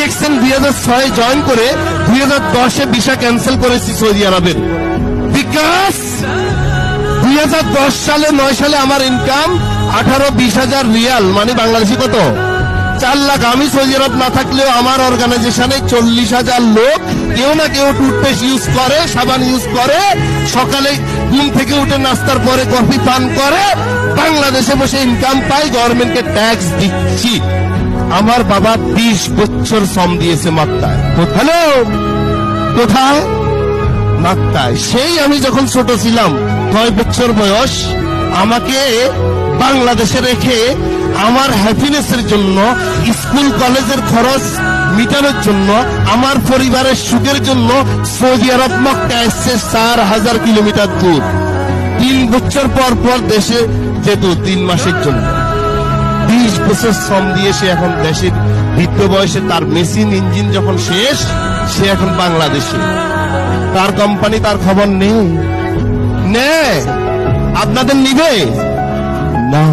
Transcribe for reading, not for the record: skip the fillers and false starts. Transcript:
দেখছেন 2006 জয়েন করে 2010-এ visa cancel করেছি সৌদি আরবের। বিকাশ 2010 সালে 9 সালে আমার ইনকাম 18-20 হাজার রিয়াল, মানে বাংলাদেশি কত 4 লাখ। আমি সৌদি আরব না থাকলেও আমার অর্গানাইজেশনে 40,000 লোক কেউ না কেউ টুথপেস্ট ইউজ করে, সাবান ইউজ করে, সকালে ঘুম থেকে উঠে নাস্তার পরে কফি পান করে, বাংলাদেশে বসে ইনকাম পাই, গভর্নমেন্টকে ট্যাক্স দিচ্ছি। আমার বাবা 20 বছর শ্রম দিয়েছে মক্কায়। হ্যালো, কোথায়? মক্কায়। সেই আমি যখন ছোট ছিলাম 9 বছর বয়স, আমাকে বাংলাদেশে রেখে আমার হ্যাপিনেসের জন্য, স্কুল কলেজের খরচ মিটানোর জন্য, আমার পরিবারের সুখের জন্য সৌদি আরব মক্কা এসছে 4000 কিলোমিটার দূর। 3 বছর পর পর দেশে যেত 3 মাসের জন্য। 20 বছর শ্রম দিয়ে সে এখন দেশের বৃদ্ধ বয়সে, তার মেশিন ইঞ্জিন যখন শেষ, সে এখন বাংলাদেশে। তার কোম্পানি, তার খবর নেই। আপনাদের নিবে না।